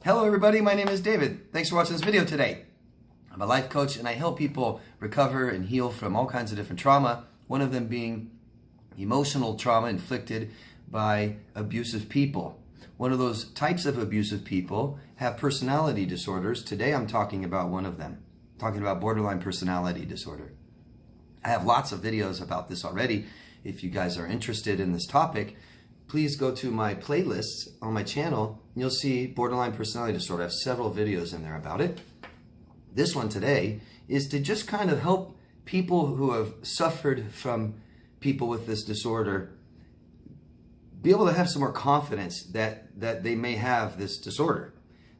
Hello everybody, my name is David. Thanks for watching this video today. I'm a life coach and I help people recover and heal from all kinds of different trauma, one of them being emotional trauma inflicted by abusive people. One of those types of abusive people have personality disorders. Today I'm talking about one of them, talking about borderline personality disorder. I have lots of videos about this already. If you guys are interested in this topic, please go to my playlists on my channel. You'll see borderline personality disorder. I have several videos in there about it. This one today is to just kind of help people who have suffered from people with this disorder be able to have some more confidence that they may have this disorder.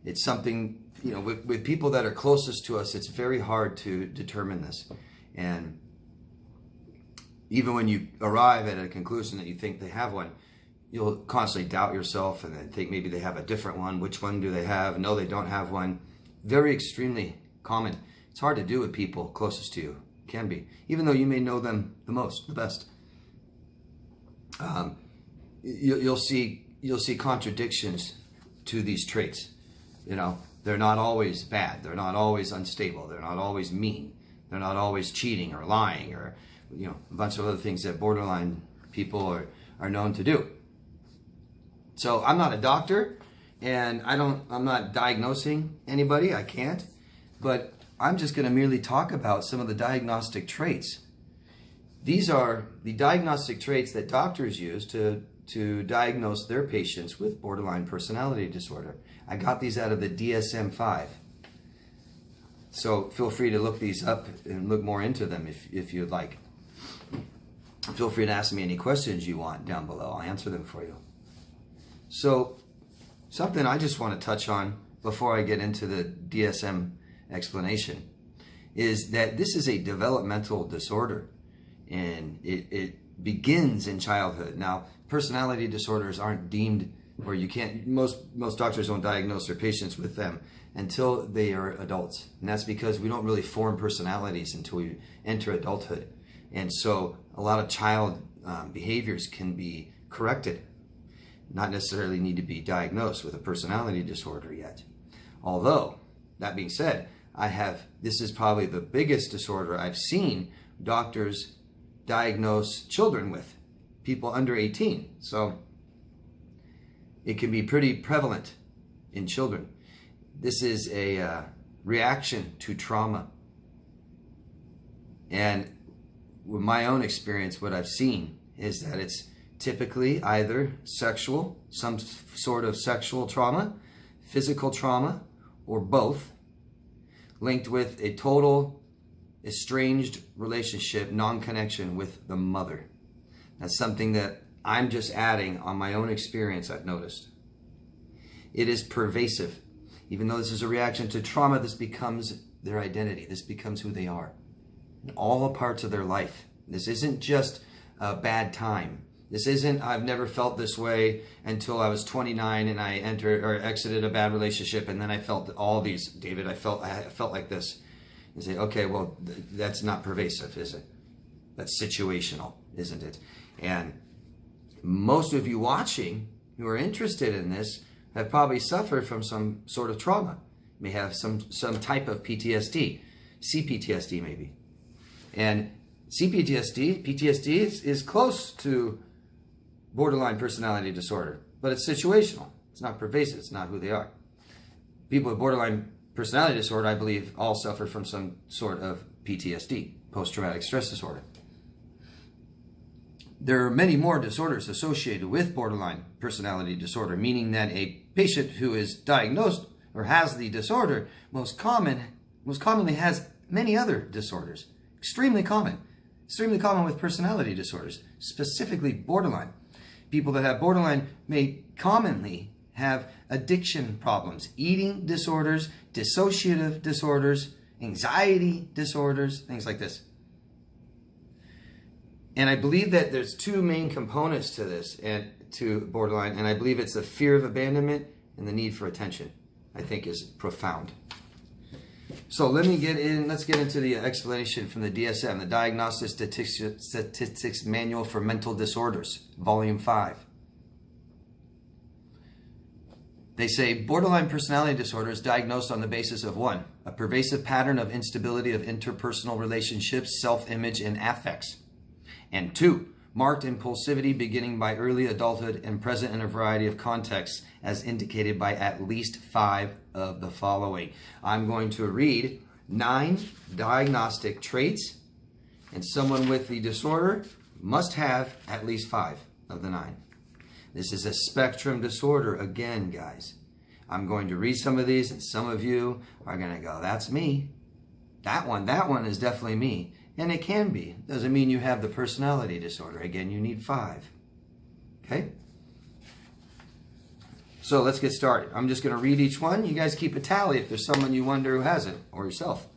It's something, you know, with people that are closest to us, it's very hard to determine this. And even when you arrive at a conclusion that you think they have one, you'll constantly doubt yourself and then think maybe they have a different one. Which one do they have? No, they don't have one. Very extremely common. It's hard to do with people closest to you. It can be, even though you may know them the most, the best. You'll see contradictions to these traits. You know, they're not always bad. They're not always unstable. They're not always mean. They're not always cheating or lying or, you know, a bunch of other things that borderline people are known to do. So I'm not a doctor and I'm not diagnosing anybody. I can't, but I'm just going to merely talk about some of the diagnostic traits. These are the diagnostic traits that doctors use to diagnose their patients with borderline personality disorder. I got these out of the DSM-5. So feel free to look these up and look more into them if you'd like. Feel free to ask me any questions you want down below. I'll answer them for you. So something I just want to touch on before I get into the DSM explanation is that this is a developmental disorder and it begins in childhood. Now, personality disorders aren't deemed, or you can't, most doctors don't diagnose their patients with them until they are adults. And that's because we don't really form personalities until we enter adulthood. And so a lot of child behaviors can be corrected, not necessarily need to be diagnosed with a personality disorder yet. Although, that being said, this is probably the biggest disorder I've seen doctors diagnose children with, people under 18. So it can be pretty prevalent in children. This is a reaction to trauma. And with my own experience, what I've seen is that it's typically either sexual, some sort of sexual trauma, physical trauma, or both, linked with a total estranged relationship, non-connection with the mother. That's something that I'm just adding on my own experience I've noticed. It is pervasive. Even though this is a reaction to trauma, this becomes their identity. This becomes who they are in all parts of their life. This isn't just a bad time. This isn't, I've never felt this way until I was 29 and I entered or exited a bad relationship and then I felt all these, David, I felt like this. You say, okay, well, that's not pervasive, is it? That's situational, isn't it? And most of you watching who are interested in this have probably suffered from some sort of trauma. May have some type of PTSD, CPTSD maybe. And PTSD is close to borderline personality disorder, but it's situational. It's not pervasive. It's not who they are. People with borderline personality disorder, I believe, all suffer from some sort of PTSD, post-traumatic stress disorder. There are many more disorders associated with borderline personality disorder, meaning that a patient who is diagnosed or has the disorder most commonly has many other disorders. Extremely common with personality disorders, specifically borderline. People that have borderline may commonly have addiction problems, eating disorders, dissociative disorders, anxiety disorders, things like this. And I believe that there's two main components to this and to borderline, and I believe it's the fear of abandonment and the need for attention, I think is profound. So let's get into the explanation from the DSM, the Diagnostic Statistics Manual for Mental Disorders, Volume 5. They say borderline personality disorder is diagnosed on the basis of 1, a pervasive pattern of instability of interpersonal relationships, self-image, and affects. And 2, marked impulsivity beginning by early adulthood and present in a variety of contexts as indicated by at least 5 of the following. I'm going to read 9 diagnostic traits, and someone with the disorder must have at least 5 of the 9. This is a spectrum disorder again, guys. I'm going to read some of these, and some of you are going to go, that's me. That one is definitely me. And it can be. Doesn't mean you have the personality disorder. Again, you need 5. Okay? So let's get started. I'm just going to read each one. You guys keep a tally if there's someone you wonder who has it, or yourself.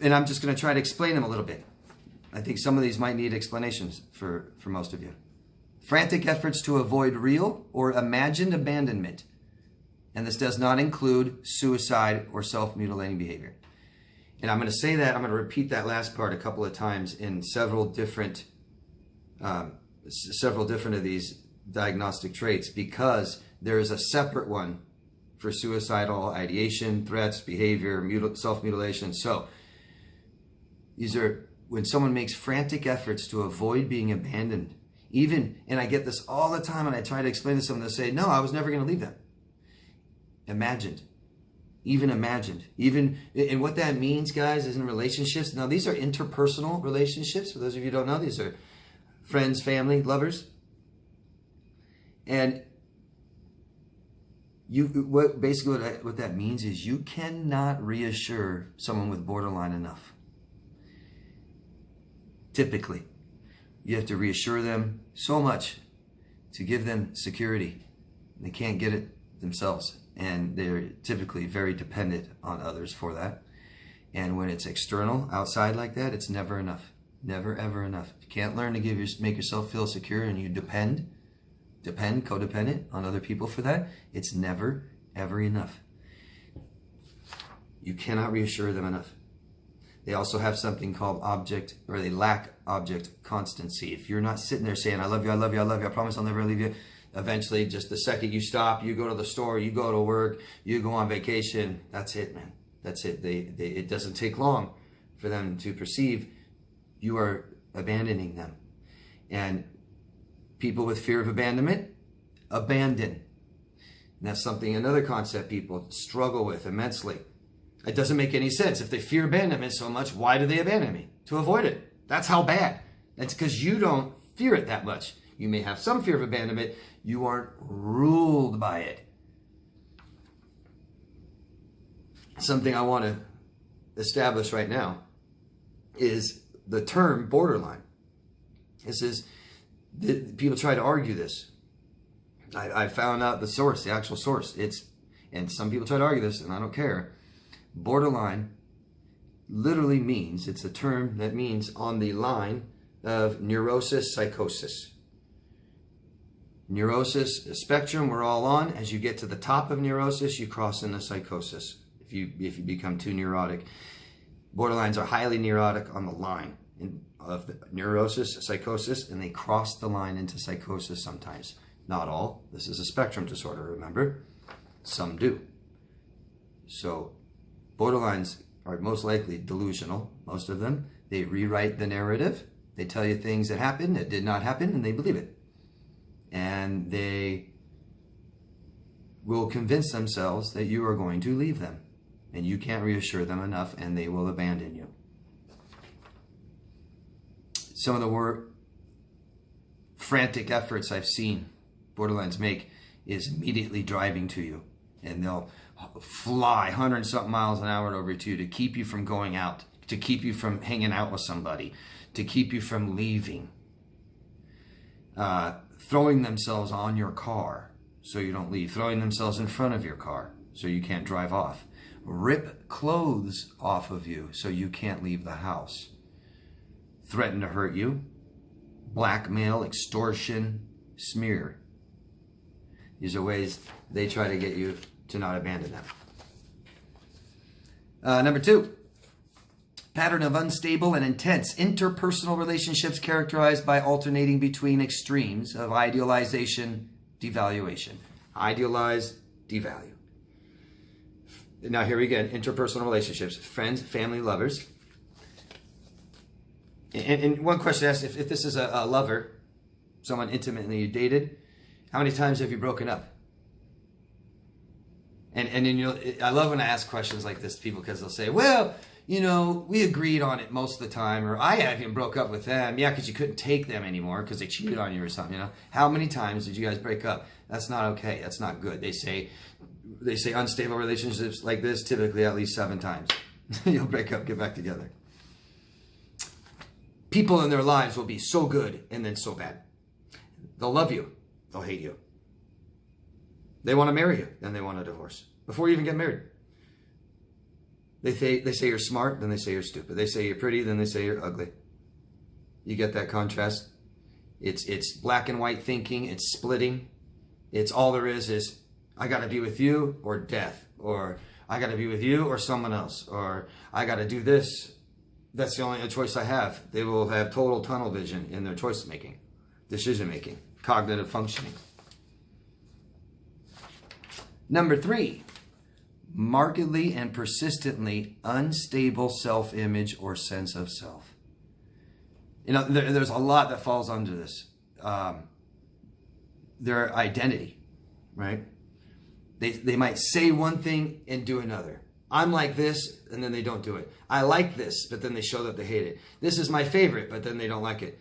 And I'm just going to try to explain them a little bit. I think some of these might need explanations for most of you. Frantic efforts to avoid real or imagined abandonment. And this does not include suicide or self-mutilating behavior. And I'm going to say that, I'm going to repeat that last part a couple of times in several different of these diagnostic traits, because there is a separate one for suicidal ideation, threats, behavior, self-mutilation. So these are when someone makes frantic efforts to avoid being abandoned. Even, and I get this all the time, and I try to explain to someone, they'll say, no, I was never going to leave them. Imagined. Even imagined. Even, and what that means, guys, is in relationships. Now, these are interpersonal relationships. For those of you who don't know, these are friends, family, lovers. And what that means is you cannot reassure someone with borderline enough. Typically. You have to reassure them so much to give them security. They can't get it themselves. And they're typically very dependent on others for that. And when it's external, outside like that, it's never enough. Never, ever enough. You can't learn to make yourself feel secure, and you depend, codependent on other people for that. It's never, ever enough. You cannot reassure them enough. They also have something called they lack object constancy. If you're not sitting there saying, I love you, I love you, I love you, I promise I'll never leave you. Eventually, just the second you stop, you go to the store, you go to work, you go on vacation, that's it, man. That's it. It doesn't take long for them to perceive you are abandoning them. And people with fear of abandonment, abandon. And that's another concept people struggle with immensely. It doesn't make any sense. If they fear abandonment so much, why do they abandon me? To avoid it. That's how bad. That's because you don't fear it that much. You may have some fear of abandonment. You aren't ruled by it. Something I want to establish right now is the term borderline. People try to argue this. I found out the source, the actual source. And some people try to argue this, and I don't care. Borderline literally means, it's a term that means on the line of neurosis, psychosis. Neurosis, a spectrum we're all on. As you get to the top of neurosis, you cross into psychosis. If you become too neurotic. Borderlines are highly neurotic on the line of the neurosis, psychosis, and they cross the line into psychosis sometimes. Not all. This is a spectrum disorder, remember? Some do. So borderlines are most likely delusional, most of them. They rewrite the narrative. They tell you things that happened, that did not happen, and they believe it. And they will convince themselves that you are going to leave them. And you can't reassure them enough, and they will abandon you. Some of the more frantic efforts I've seen borderlines make is immediately driving to you. And they'll fly 100-something miles an hour over to you to keep you from going out, to keep you from hanging out with somebody, to keep you from leaving. Throwing themselves on your car so you don't leave. Throwing themselves in front of your car so you can't drive off. Rip clothes off of you so you can't leave the house. Threaten to hurt you. Blackmail, extortion, smear. These are ways they try to get you to not abandon them. Number 2, pattern of unstable and intense interpersonal relationships characterized by alternating between extremes of idealization, devaluation. Idealize, devalue. Now here we get interpersonal relationships, friends, family, lovers. And one question asked, if this is a lover, someone intimately you dated, how many times have you broken up? And I love when I ask questions like this to people, because they'll say, well, we agreed on it most of the time, or I even broke up with them. Yeah, because you couldn't take them anymore because they cheated on you or something. How many times did you guys break up? That's not okay. That's not good. They say unstable relationships like this, typically at least 7 times. You'll break up, get back together. People in their lives will be so good and then so bad. They'll love you. They'll hate you. They want to marry you, then they want a divorce before you even get married. They say you're smart, then they say you're stupid. They say you're pretty, then they say you're ugly. You get that contrast? It's black and white thinking. It's splitting. It's all there is I got to be with you or death, or I got to be with you or someone else, or I got to do this. That's the only choice I have. They will have total tunnel vision in their choice making, decision making, cognitive functioning. Number 3, markedly and persistently unstable self-image or sense of self. There's a lot that falls under this. Their identity, right? They might say one thing and do another. I'm like this, and then they don't do it. I like this, but then they show that they hate it. This is my favorite, but then they don't like it.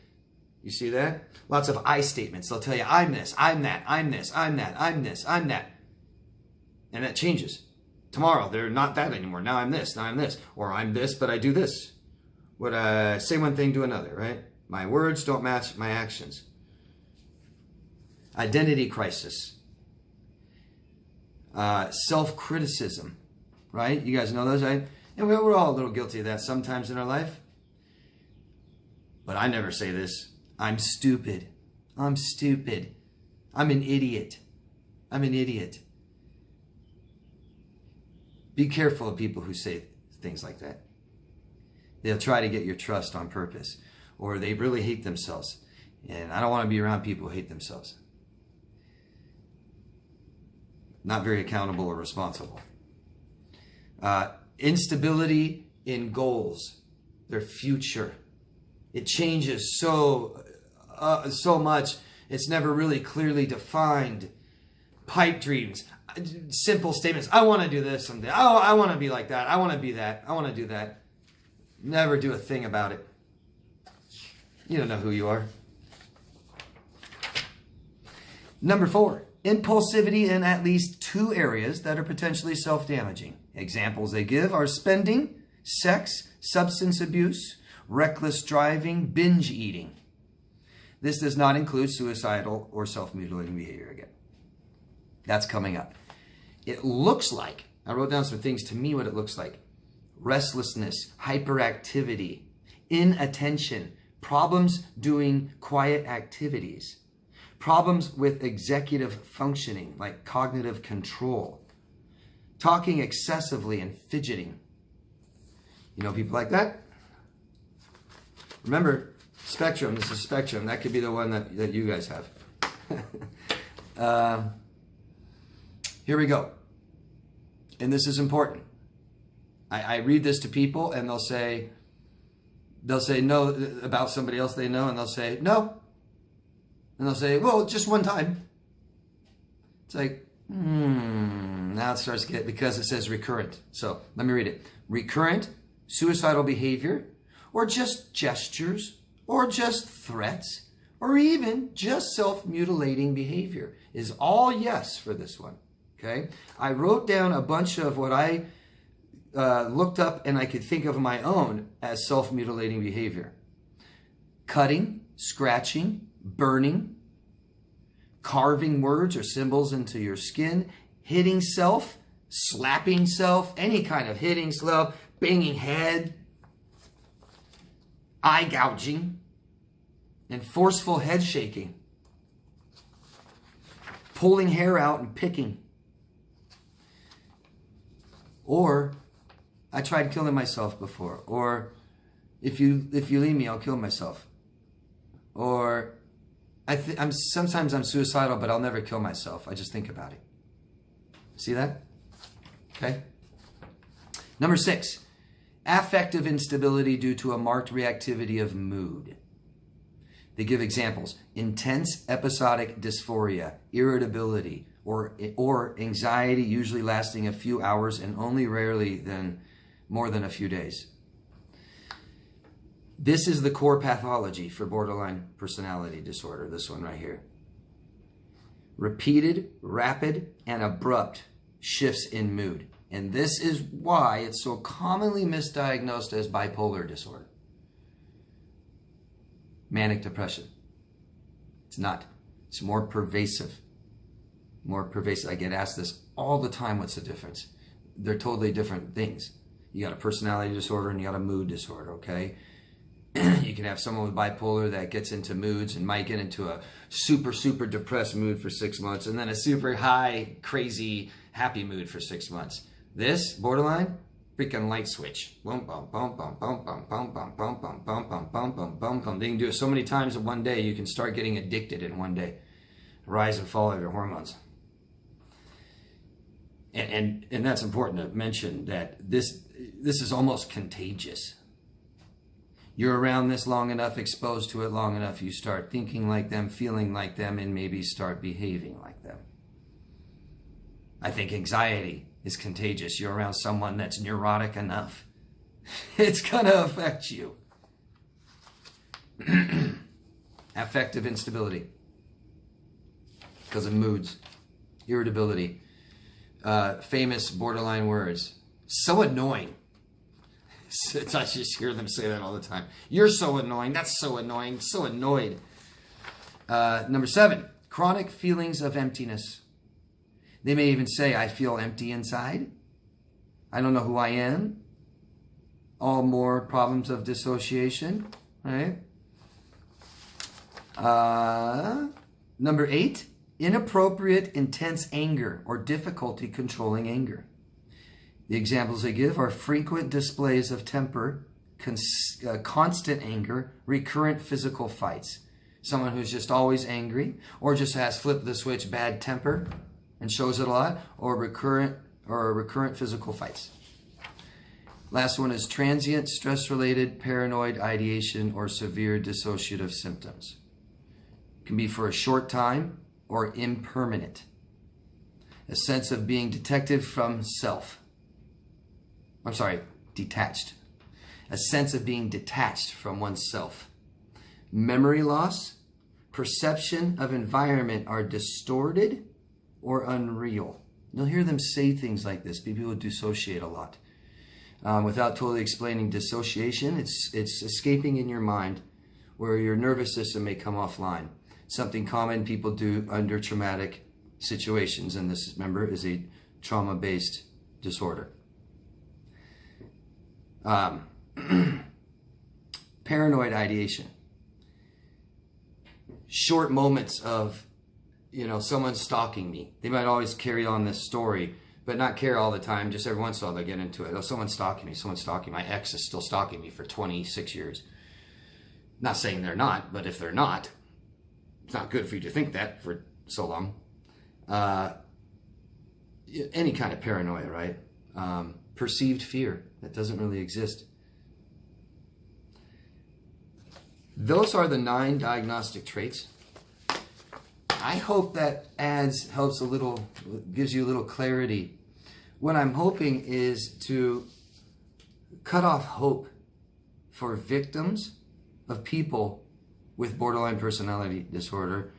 You see that? Lots of I statements. They'll tell you, I'm this, I'm that, I'm this, I'm that, I'm this, I'm that. And that changes. Tomorrow, they're not that anymore. Now I'm this, now I'm this. Or I'm this, but I do this. What I say one thing, do another, right? My words don't match my actions. Identity crisis. Self-criticism, right? You guys know those, right? And we're all a little guilty of that sometimes in our life. But I never say this. I'm stupid. I'm stupid. I'm an idiot. I'm an idiot. Be careful of people who say things like that. They'll try to get your trust on purpose, or they really hate themselves. And I don't want to be around people who hate themselves. Not very accountable or responsible. Instability in goals, their future. It changes so much. It's never really clearly defined. Pipe dreams. Simple statements. I want to do this someday. Oh, I want to be like that. I want to be that. I want to do that. Never do a thing about it. You don't know who you are. Number 4, impulsivity in at least 2 areas that are potentially self-damaging. Examples they give are spending, sex, substance abuse, reckless driving, binge eating. This does not include suicidal or self-mutilating behavior again. That's coming up. It looks like, I wrote down some things to me what it looks like. Restlessness, hyperactivity, inattention, problems doing quiet activities, problems with executive functioning like cognitive control, talking excessively and fidgeting. You know people like that? Remember, spectrum, this is spectrum. That could be the one that you guys have. Here we go. And this is important. I read this to people and they'll say no about somebody else they know, and they'll say no. And they'll say, well, just one time. It's like, now it starts to get, because it says recurrent. So let me read it. Recurrent, suicidal behavior, or just gestures, or just threats, or even just self-mutilating behavior is all yes for this one. Okay, I wrote down a bunch of what I looked up and I could think of my own as self-mutilating behavior. Cutting, scratching, burning, carving words or symbols into your skin, hitting self, slapping self, any kind of hitting self, banging head, eye gouging, and forceful head shaking, pulling hair out and picking. Or, I tried killing myself before. Or, if you leave me, I'll kill myself. Or, sometimes I'm suicidal, but I'll never kill myself. I just think about it. See that? Okay. Number 6, affective instability due to a marked reactivity of mood. They give examples: intense episodic dysphoria, irritability, or anxiety usually lasting a few hours and only rarely than more than a few days. This is the core pathology for borderline personality disorder, this one right here. Repeated, rapid, and abrupt shifts in mood. And this is why it's so commonly misdiagnosed as bipolar disorder. Manic depression. It's not. It's more pervasive. More pervasive. I get asked this all the time. What's the difference? They're totally different things. You got a personality disorder and you got a mood disorder, okay? You can have someone with bipolar that gets into moods and might get into a super, super depressed mood for 6 months and then a super high, crazy, happy mood for 6 months. This, borderline, freaking light switch. Boom, boom, boom, boom, boom, boom, boom, boom, boom, boom, boom, boom, boom, boom, boom, boom. They can do it so many times in one day, you can start getting addicted in one day. Rise and fall of your hormones. And that's important to mention, that this is almost contagious. You're around this long enough, exposed to it long enough, you start thinking like them, feeling like them, and maybe start behaving like them. I think anxiety is contagious. You're around someone that's neurotic enough, it's going to affect you. Affective instability because of moods, irritability. Famous borderline words. So annoying. I just hear them say that all the time. You're so annoying. That's so annoying. So annoyed. Number 7, chronic feelings of emptiness. They may even say, I feel empty inside. I don't know who I am. All more problems of dissociation, right? Number 8, inappropriate, intense anger or difficulty controlling anger. The examples they give are frequent displays of temper, constant anger, recurrent physical fights. Someone who's just always angry, or just has flipped the switch, bad temper, and shows it a lot, or recurrent physical fights. Last one is transient, stress-related, paranoid ideation, or severe dissociative symptoms. It can be for a short time or impermanent. A sense of being detached from self. Detached. A sense of being detached from oneself. Memory loss, perception of environment are distorted or unreal. You'll hear them say things like this. People who dissociate a lot. Without totally explaining dissociation, it's escaping in your mind where your nervous system may come offline. Something common people do under traumatic situations, and this, remember, is a trauma-based disorder. Paranoid ideation. Short moments of, someone stalking me. They might always carry on this story, but not care all the time. Just every once in a while they'll get into it. Oh, someone's stalking me. Someone's stalking me. My ex is still stalking me for 26 years. Not saying they're not, but if they're not, it's not good for you to think that for so long. Any kind of paranoia, right? Perceived fear that doesn't really exist. Those are the 9 diagnostic traits. I hope that helps a little, gives you a little clarity. What I'm hoping is to cut off hope for victims of people with borderline personality disorder.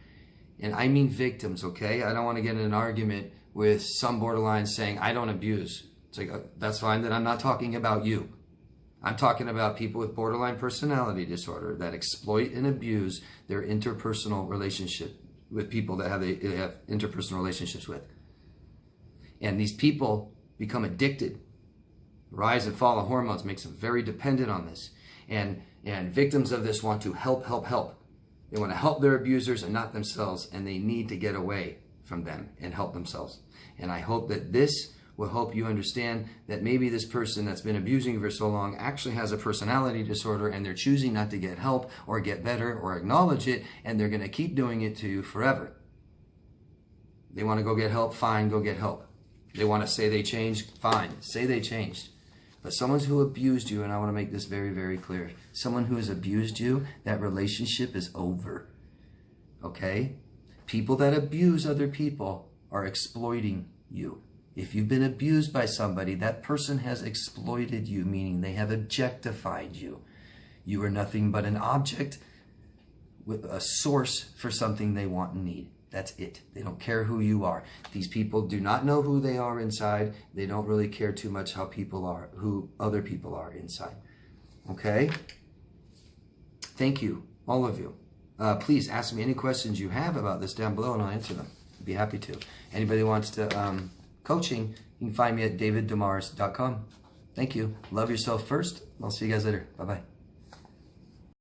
And I mean victims, okay? I don't want to get in an argument with some borderlines saying, I don't abuse. It's like, that's fine, then I'm not talking about you. I'm talking about people with borderline personality disorder that exploit and abuse their interpersonal relationship with people that they have interpersonal relationships with. And these people become addicted. Rise and fall of hormones makes them very dependent on this. And victims of this want to help. They want to help their abusers and not themselves, and they need to get away from them and help themselves. And I hope that this will help you understand that maybe this person that's been abusing you for so long actually has a personality disorder, and they're choosing not to get help or get better or acknowledge it, and they're going to keep doing it to you forever. They want to go get help, fine, go get help. They want to say they changed. Fine. Say they changed. But someone who abused you, and I want to make this very, very clear. Someone who has abused you, that relationship is over. Okay? People that abuse other people are exploiting you. If you've been abused by somebody, that person has exploited you, meaning they have objectified you. You are nothing but an object with a source for something they want and need. That's it. They don't care who you are. These people do not know who they are inside. They don't really care too much how people are, who other people are inside. Okay? Thank you, all of you. Please ask me any questions you have about this down below and I'll answer them. I'd be happy to. Anybody who wants to coaching, you can find me at daviddemars.com. Thank you. Love yourself first. I'll see you guys later. Bye-bye.